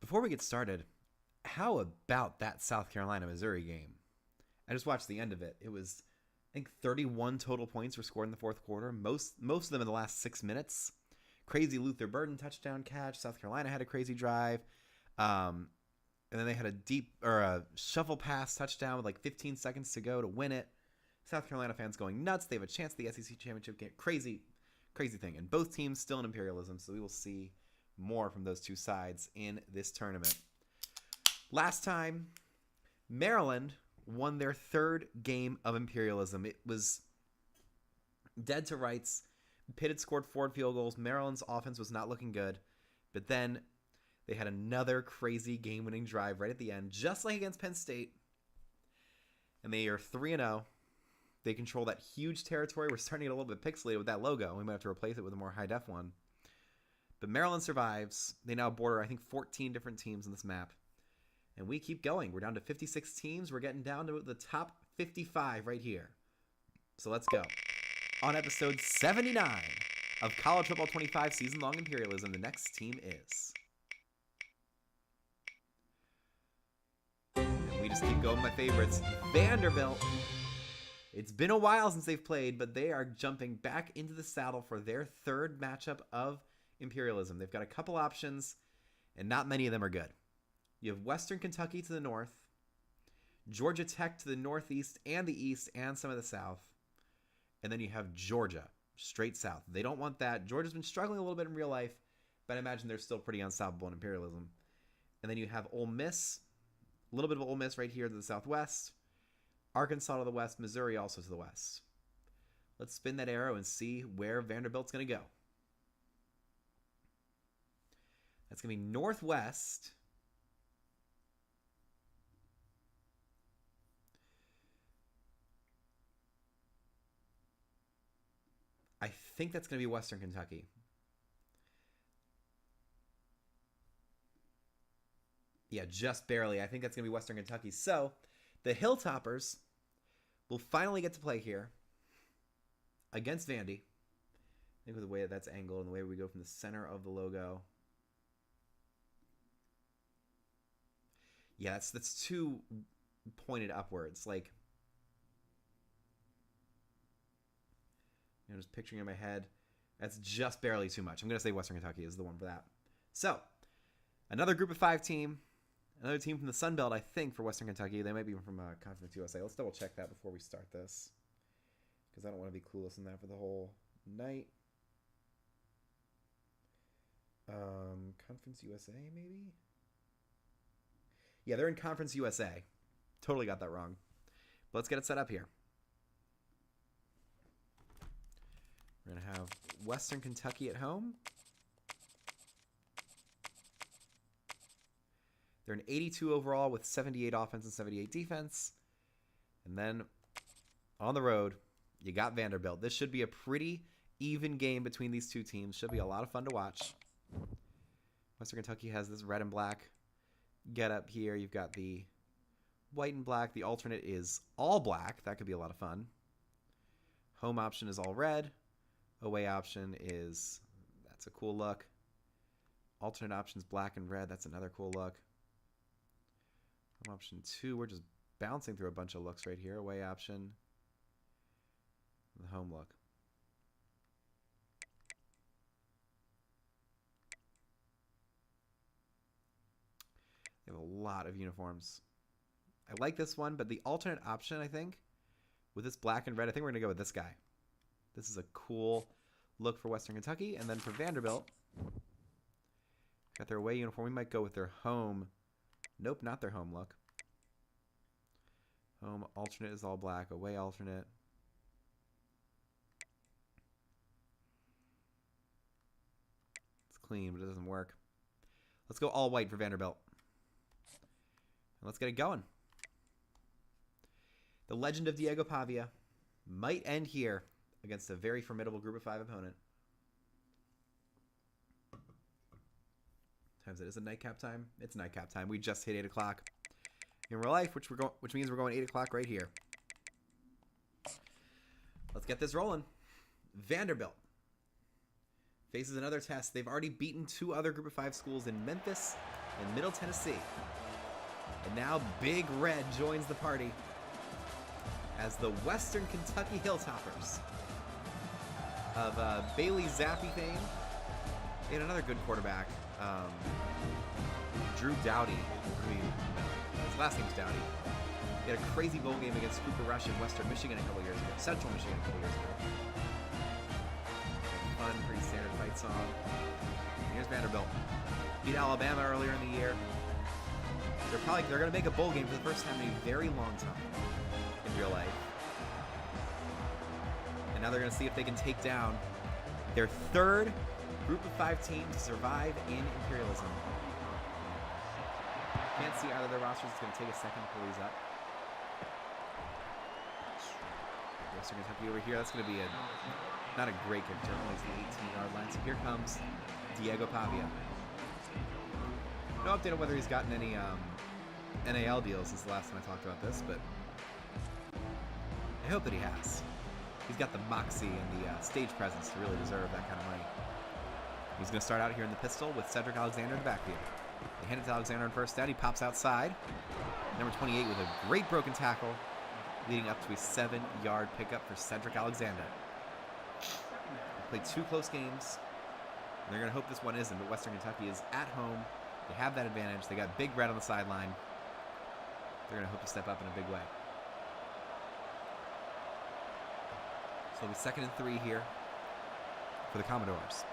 Before we get started, how about that South Carolina Missouri game? I just watched the end of it. It was, I think, 31 total points were scored in the fourth quarter. Most of them in the last 6 minutes. Crazy Luther Burden touchdown catch. South Carolina had a crazy drive, and then they had a shuffle pass touchdown with like 15 seconds to go to win it. South Carolina fans going nuts. They have a chance at the SEC championship game. Crazy thing. And both teams still in Imperialism, so we will see more from those two sides in this tournament. Last time, Maryland won their third game of Imperialism. It was dead to rights. Pitt had scored 4 field goals. Maryland's offense was not looking good. But then they had another crazy game-winning drive right at the end, just like against Penn State. And they are 3-0. They control that huge territory. We're starting to get a little bit pixelated with that logo. We might have to replace it with a more high-def one. But Maryland survives. They now border, I think, 14 different teams on this map. And we keep going. We're down to 56 teams. We're getting down to the top 55 right here. So let's go. On episode 79 of College Football 25 Season-Long Imperialism, the next team is... And we just keep going with my favorites. Vanderbilt. It's been a while since they've played, but they are jumping back into the saddle for their third matchup of Imperialism. They've got a couple options, and not many of them are good. You have Western Kentucky to the north, Georgia Tech to the northeast and the east and some of the south, and then you have Georgia straight south. They don't want that. Georgia's been struggling a little bit in real life, but I imagine they're still pretty unstoppable in Imperialism. And then you have Ole Miss, a little bit of Ole Miss right here to the southwest, Arkansas to the west, Missouri also to the west. Let's spin that arrow and see where Vanderbilt's going to go. That's going to be northwest. I think that's going to be Western Kentucky. Yeah, just barely. I think that's going to be Western Kentucky. So, the Hilltoppers will finally get to play here against Vandy. I think with the way that that's angled and the way we go from the center of the logo. Yeah, that's too pointed upwards. Like, just picturing in my head. That's just barely too much. I'm going to say Western Kentucky is the one for that. So, another Group of 5 team. Another team from the Sun Belt, I think, for Western Kentucky. They might be from Conference USA. Let's double check that before we start this, because I don't want to be clueless in that for the whole night. Conference USA, maybe? Yeah, they're in Conference USA. Totally got that wrong. But let's get it set up here. We're going to have Western Kentucky at home. They're an 82 overall with 78 offense and 78 defense. And then on the road, you got Vanderbilt. This should be a pretty even game between these two teams. Should be a lot of fun to watch. Western Kentucky has this red and black get up here. You've got the white and black. The alternate is all black. That could be a lot of fun. Home option is all red. Away option is, that's a cool look. Alternate options black and red. That's another cool look. Home option 2, we're just bouncing through a bunch of looks right here. Away option, the home look. They have a lot of uniforms. I like this one, but the alternate option, I think, with this black and red, I think we're going to go with this guy. This is a cool look for Western Kentucky. And then for Vanderbilt, got their away uniform. We might go with their home. Nope, not their home look. Home alternate is all black. Away alternate. It's clean, but it doesn't work. Let's go all white for Vanderbilt. And let's get it going. The legend of Diego Pavia might end here against a very formidable Group of 5 opponent. Times it is a nightcap time. It's nightcap time. We just hit 8 o'clock in real life, which means we're going 8 o'clock right here. Let's get this rolling. Vanderbilt faces another test. They've already beaten 2 other Group of 5 schools in Memphis in Middle Tennessee. And now Big Red joins the party as the Western Kentucky Hilltoppers of Bailey Zappi fame. And another good quarterback, Drew Dowdy. His last name's Dowdy. He had a crazy bowl game against Cooper Rush in Western Michigan a couple years ago. Central Michigan a couple years ago. Fun, pretty standard fight song. Here's Vanderbilt. Beat Alabama earlier in the year. They're going to make a bowl game for the first time in a very long time in real life. And now they're going to see if they can take down their third Group of 5 team to survive in Imperialism. Can't see either of their rosters. It's going to take a second to pull these up. Western Kentucky over here. That's going to be not a great kick. Only the 18-yard line. So here comes Diego Pavia. No update on whether he's gotten any NAL deals since the last time I talked about this, but I hope that he has. He's got the moxie and the stage presence to really deserve that kind of money. He's going to start out here in the pistol with Cedric Alexander in the backfield. They hand it to Alexander on first down. He pops outside. Number 28 with a great broken tackle, leading up to a 7-yard pickup for Cedric Alexander. They played 2 close games. And they're going to hope this one isn't, but Western Kentucky is at home. They have that advantage. They got Big Red on the sideline. They're going to hope to step up in a big way. So it'll be 2nd and 3 here for the Commodores.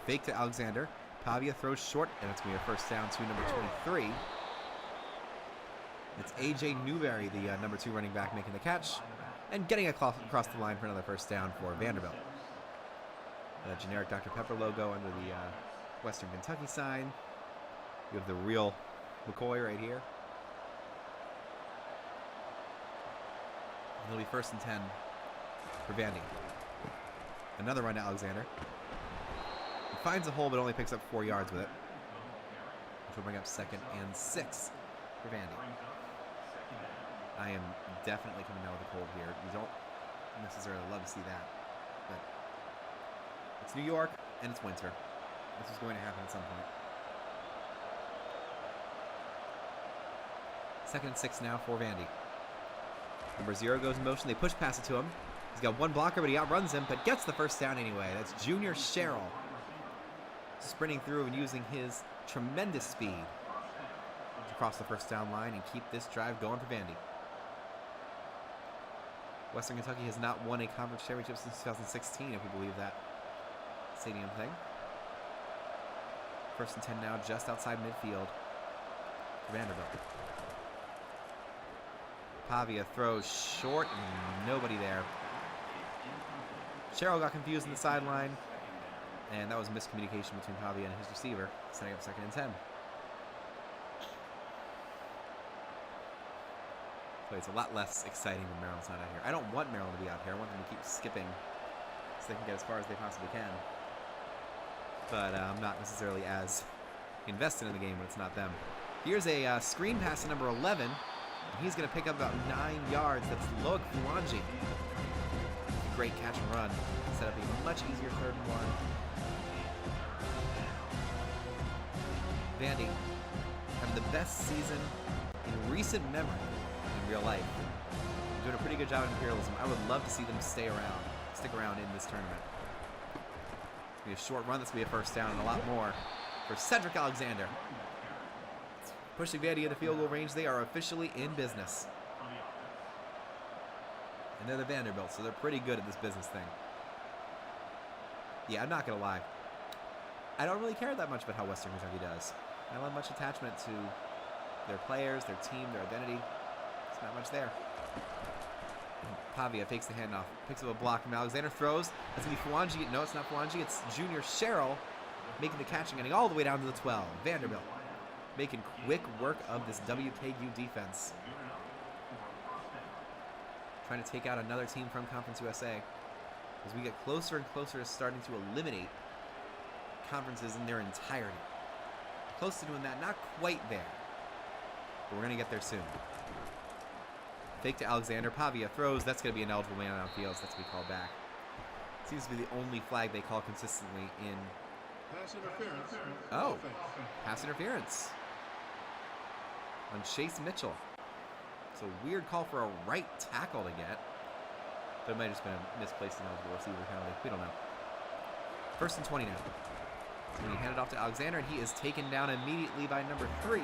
Fake to Alexander. Pavia throws short, and it's going to be a first down to number 23. It's A.J. Newberry, the number 2 running back, making the catch and getting across the line for another first down for Vanderbilt. The generic Dr. Pepper logo under the Western Kentucky sign. You have the real McCoy right here. And it'll be 1st and 10 for Vandy. Another run to Alexander. He finds a hole but only picks up 4 yards with it, which will bring up 2nd and 6 for Vandy. I am definitely coming down with a cold here. You don't necessarily love to see that, but it's New York and it's winter. This is going to happen at some point. 2nd and 6 now for Vandy. Number 0 goes in motion. They push pass it to him. He's got one blocker, but he outruns him, but gets the first down anyway. That's Junior Sherrill sprinting through and using his tremendous speed to cross the first down line and keep this drive going for Vandy. Western Kentucky has not won a conference championship since 2016, if we believe that stadium thing. 1st and 10 now, just outside midfield for Vanderbilt. Pavia throws short and nobody there. Sherrill got confused in the sideline, and that was a miscommunication between Pavia and his receiver, setting up 2nd and 10. So it's a lot less exciting when Maryland's not out here. I don't want Maryland to be out here. I want them to keep skipping so they can get as far as they possibly can. But I'm not necessarily as invested in the game when it's not them. Here's a screen pass to number 11. And he's going to pick up about 9 yards. That's Loic Fuanji. Great catch and run. Set up a much easier 3rd and 1. Vandy having the best season in recent memory in real life. They're doing a pretty good job in Imperialism. I would love to see them stick around in this tournament. It's going to be a short run. That's going to be a first down and a lot more for Cedric Alexander. Pushing Vandy into field goal range. They are officially in business. And they're the Vanderbilt, so they're pretty good at this business thing. Yeah, I'm not going to lie. I don't really care that much about how Western Kentucky does. I don't have much attachment to their players, their team, their identity. It's not much there. Pavia fakes the handoff, picks up a block from Alexander, throws. That's going to be Fuanji. No, it's not Fuanji. It's Junior Sherrill making the catch and getting all the way down to the 12. Vanderbilt making quick work of this WKU defense. Trying to take out another team from Conference USA as we get closer and closer to starting to eliminate conferences in their entirety. Close to doing that, not quite there, but we're going to get there soon. Fake to Alexander. Pavia throws. That's going to be an eligible man on field, so that's going to be called back. Seems to be the only flag they call consistently in Pass interference. Oh, pass interference on Chase Mitchell. It's a weird call for a right tackle to get, but it might have just been a misplaced ineligible receiver penalty. We don't know. 1st and 20 now. So we hand it off to Alexander, and he is taken down immediately by number 3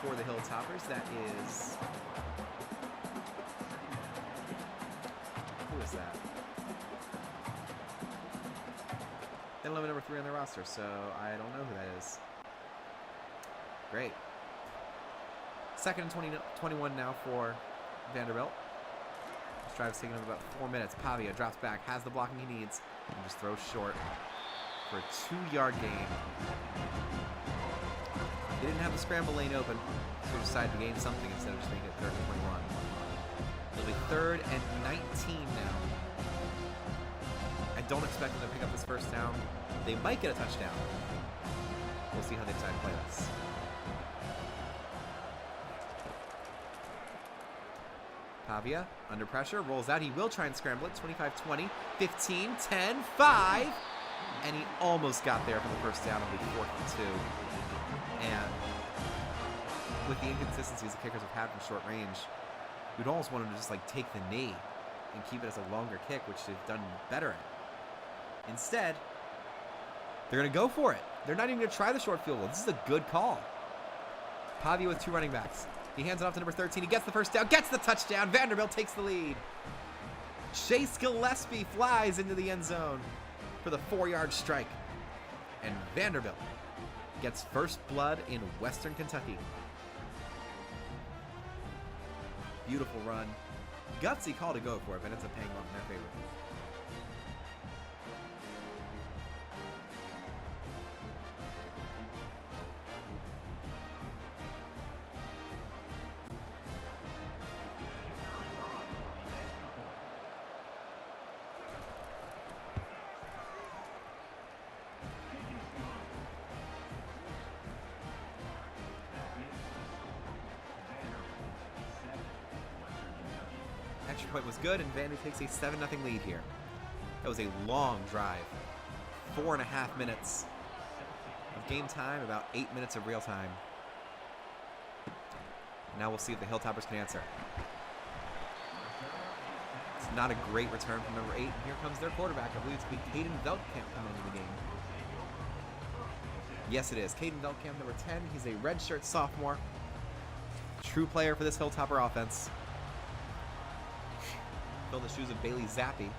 for the Hilltoppers. That is... Who is that? They don't have a number 3 on their roster, so I don't know who that is. Great. 2nd and 21 now for Vanderbilt. This drive's taking up about 4 minutes. Pavia drops back, has the blocking he needs, and just throws short for a 2-yard gain. They didn't have the scramble lane open, so they decided to gain something instead of just making it 3rd and 21. It'll be 3rd and 19 now. I don't expect them to pick up this 1st down. They might get a touchdown. We'll see how they decide to play this. Pavia, under pressure, rolls out. He will try and scramble it. 25-20, 15, 10, 5. And he almost got there for the 1st down. It'll be 4th and 2. And with the inconsistencies the kickers have had from short range, we'd almost want them to just like take the knee and keep it as a longer kick, which they've done better at. Instead, they're going to go for it. They're not even going to try the short field goal. This is a good call. Pavia with 2 running backs. He hands it off to number 13. He gets the 1st down, gets the touchdown. Vanderbilt takes the lead. Chase Gillespie flies into the end zone for the 4-yard strike. And Vanderbilt gets first blood in Western Kentucky. Beautiful run. Gutsy call to go for it, but ends up paying off in their favor. Extra point was good, and Vandy takes a 7-0 lead here. That was a long drive. 4.5 minutes of game time, about 8 minutes of real time. Now we'll see if the Hilltoppers can answer. It's not a great return from number 8. And here comes their quarterback. I believe it's going to be Caden Veldkamp coming into the game. Yes, it is. Caden Veldkamp, number 10. He's a redshirt sophomore. True player for this Hilltopper offense. Fill the shoes of Bailey Zappi,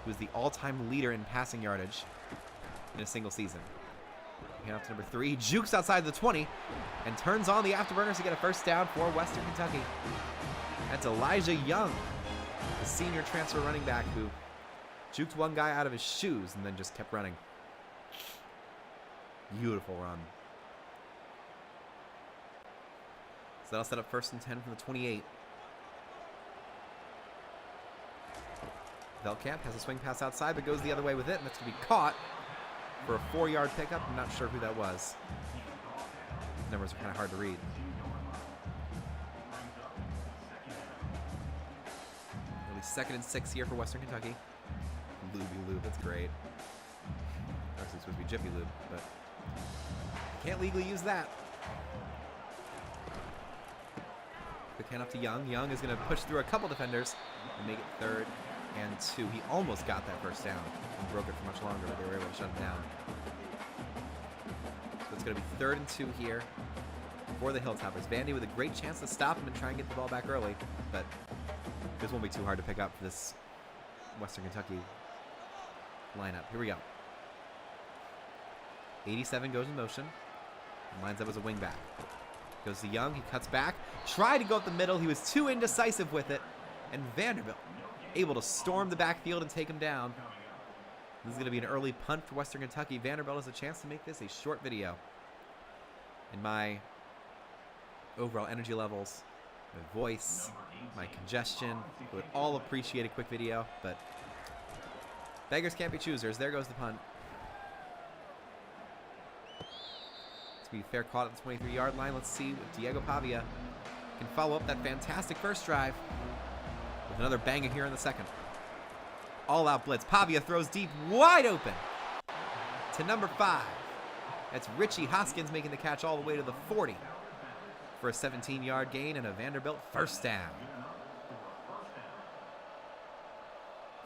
who is the all-time leader in passing yardage in a single season. Hand off to number 3, jukes outside the 20, and turns on the afterburners to get a 1st down for Western Kentucky. That's Elijah Young, the senior transfer running back who juked one guy out of his shoes and then just kept running. Beautiful run. So that'll set up 1st and 10 from the 28. Veldkamp has a swing pass outside, but goes the other way with it, and that's going to be caught for a 4-yard pickup. I'm not sure who that was. The numbers are kind of hard to read. It'll be 2nd and 6 here for Western Kentucky. Looby Lube, that's great. Actually, it's supposed to be Jiffy Lube, but can't legally use that. Quick hand off to Young. Young is going to push through a couple defenders and make it 3rd and 2. He almost got that 1st down and broke it for much longer, but they were able to shut him down. So it's going to be 3rd and 2 here for the Hilltoppers. Vandy with a great chance to stop him and try and get the ball back early, but this won't be too hard to pick up for this Western Kentucky lineup. Here we go. 87 goes in motion. Lines up as a wingback. Goes to Young. He cuts back. Tried to go up the middle. He was too indecisive with it. And Vanderbilt able to storm the backfield and take him down. This is going to be an early punt for Western Kentucky. Vanderbilt has a chance to make this a short video. And my overall energy levels, my voice, my congestion, would all appreciate a quick video, but beggars can't be choosers. There goes the punt. It's going to be fair caught at the 23-yard line. Let's see if Diego Pavia can follow up that fantastic 1st drive with another banger here in the 2nd. All-out blitz. Pavia throws deep, wide open to number 5. That's Richie Hoskins making the catch all the way to the 40 for a 17-yard gain and a Vanderbilt first down.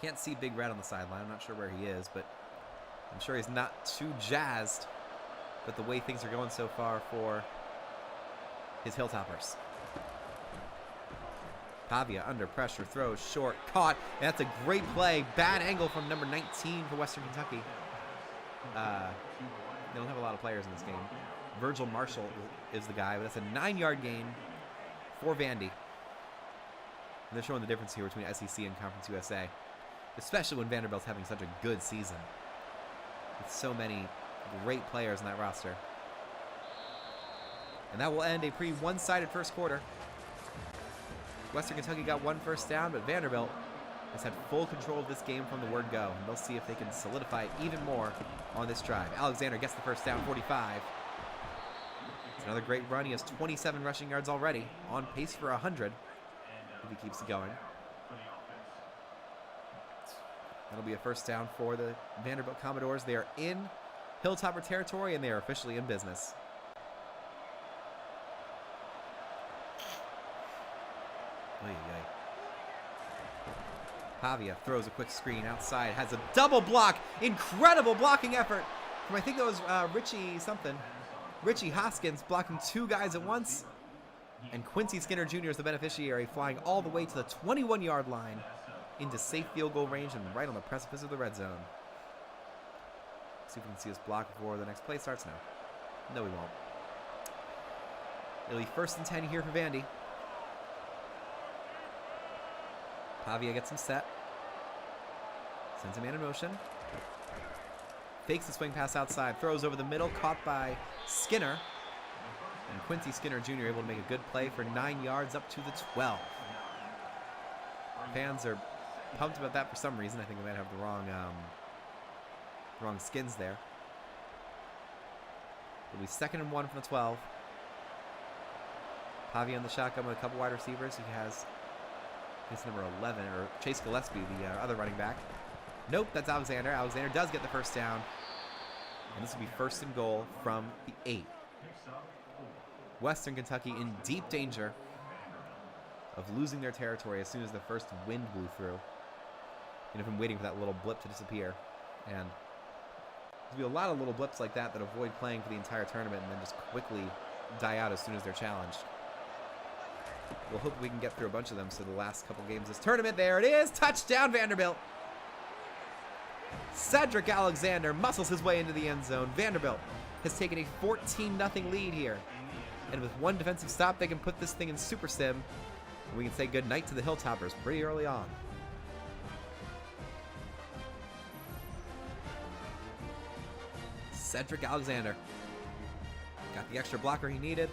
Can't see Big Red on the sideline. I'm not sure where he is, but I'm sure he's not too jazzed with the way things are going so far for his Hilltoppers. Pavia under pressure, throws short, caught, and that's a great play. Bad angle from number 19 for Western Kentucky. They don't have a lot of players in this game. Virgil Marshall is the guy, but that's a 9-yard gain for Vandy. And they're showing the difference here between SEC and Conference USA, especially when Vanderbilt's having such a good season with so many great players in that roster. And that will end a pretty one-sided first quarter. Western Kentucky got 1 first down, but Vanderbilt has had full control of this game from the word go, and they'll see if they can solidify it even more on this drive. Alexander gets the first down, 45. It's another great run. He has 27 rushing yards already, on pace for 100 if he keeps it going. That'll be a first down for the Vanderbilt Commodores. They are in Hilltopper territory, and they are officially in business. Pavia throws a quick screen outside, has a double block, incredible blocking effort from, I think it was Richie Hoskins blocking 2 guys at once, and Quincy Skinner Jr. is the beneficiary, flying all the way to the 21-yard line into safe field goal range and right on the precipice of the red zone. See if we can see this block before the next play starts. No, we won't. It'll be 1st and 10 here for Vandy. Pavia gets him set. Sends a man in motion. Fakes the swing pass outside. Throws over the middle. Caught by Skinner. And Quincy Skinner Jr. able to make a good play for 9 yards up to the 12. Fans are pumped about that for some reason. I think we might have the wrong skins there. It'll be 2nd and 1 from the 12. Pavia on the shotgun with a couple wide receivers. He has... It's number 11, or Chase Gillespie, the other running back. Nope, that's Alexander. Alexander does get the first down. And this will be 1st and goal from the 8. Western Kentucky in deep danger of losing their territory as soon as the first wind blew through. I've been waiting for that little blip to disappear. And there'll be a lot of little blips like that that avoid playing for the entire tournament and then just quickly die out as soon as they're challenged. We'll hope we can get through a bunch of them so the last couple games of this tournament. There it is. Touchdown, Vanderbilt. Cedric Alexander muscles his way into the end zone. Vanderbilt has taken a 14-0 lead here. And with 1 defensive stop, they can put this thing in Super Sim. And we can say goodnight to the Hilltoppers pretty early on. Cedric Alexander got the extra blocker he needed.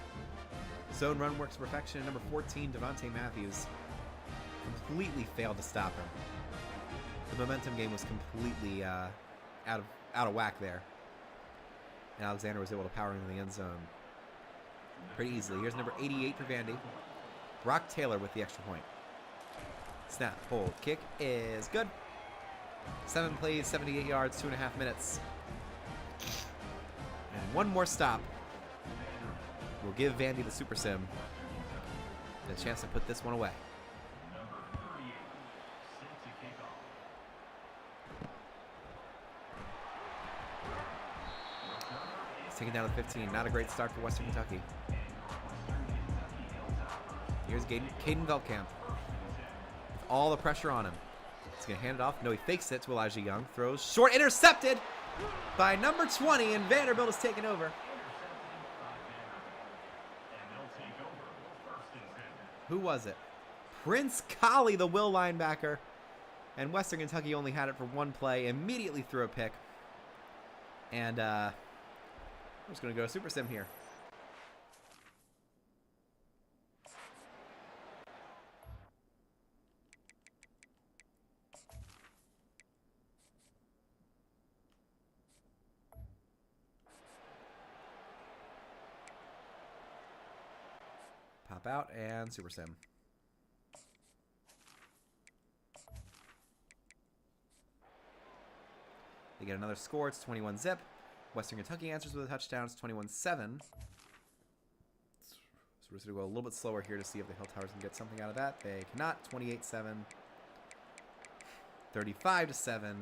Zone run works to perfection. Number 14, Devontae Matthews, completely failed to stop him. The momentum game was completely out of whack there. And Alexander was able to power into the end zone pretty easily. Here's number 88 for Vandy. Brock Taylor with the extra point. Snap, hold, kick is good. 7 plays, 78 yards, 2.5 minutes. And 1 more stop will give Vandy the Super Sim the chance to put this one away. It's taken down to 15. Not a great start for Western Kentucky. Here's Caden Veldkamp with all the pressure on him. He's going to hand it off. No, he fakes it to Elijah Young. Throws short, intercepted by number 20, and Vanderbilt is taken over. Who was it? Prince Colley, the Will linebacker. And Western Kentucky only had it for 1 play. Immediately threw a pick. And we're just going to go to Super Sim here. Pop out and Super Sim. They get another score. It's 21-zip. Western Kentucky answers with a touchdown. It's 21-7. So we're just going to go a little bit slower here to see if the Hill Towers can get something out of that. They cannot. 28-7. 35-7.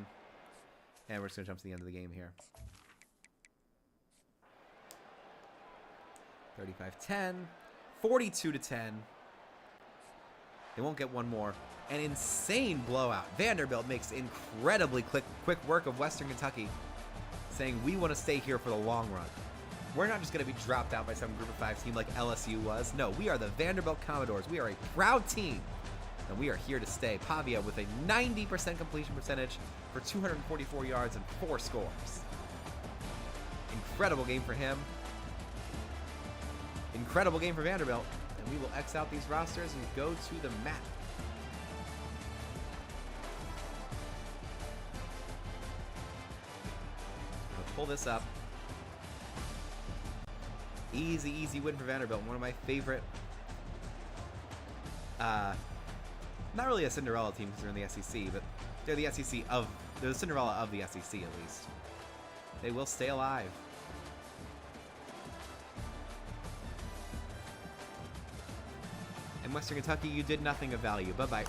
And we're just going to jump to the end of the game here. 35-10. 42-10. They won't get one more. An insane blowout. Vanderbilt makes incredibly quick work of Western Kentucky, saying we want to stay here for the long run. We're not just going to be dropped out by some group of 5 team like LSU was. No, we are the Vanderbilt Commodores. We are a proud team, and we are here to stay. Pavia with a 90% completion percentage for 244 yards and 4 scores. Incredible game for him. Incredible game for Vanderbilt. And we will X out these rosters and go to the map. Pull this up. Easy win for Vanderbilt. One of my favorite, not really a Cinderella team because they're in the SEC, but they're the they're the Cinderella of the SEC at least. They will stay alive. And Western Kentucky, you did nothing of value. Bye-bye.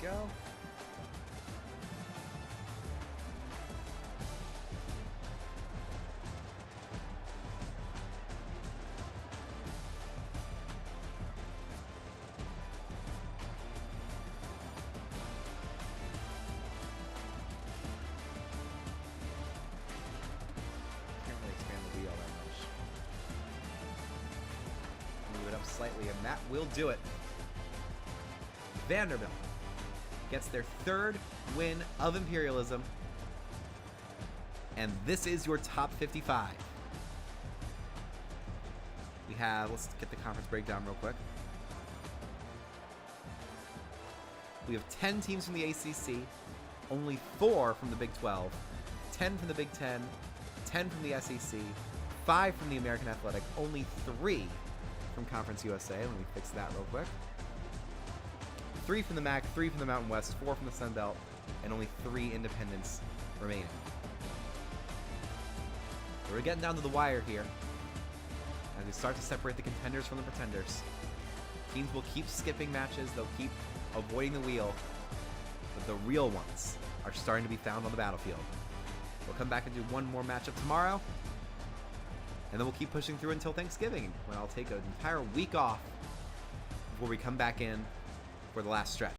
Go. Can't really expand the wheel that much. Move it up slightly, and that will do it. Vanderbilt gets their 3rd win of Imperialism. And this is your top 55. We have, let's get the conference breakdown real quick. We have 10 teams from the ACC, only 4 from the Big 12, 10 from the Big 10, 10 from the SEC, 5 from the American Athletic, only 3 from Conference USA. Let me fix that real quick. 3 from the MAC, 3 from the Mountain West, 4 from the Sun Belt, and only 3 independents remaining. We're getting down to the wire here as we start to separate the contenders from the pretenders. Teams will keep skipping matches, they'll keep avoiding the wheel, but the real ones are starting to be found on the battlefield. We'll come back and do one more matchup tomorrow, and then we'll keep pushing through until Thanksgiving, when I'll take an entire week off before we come back in for the last stretch.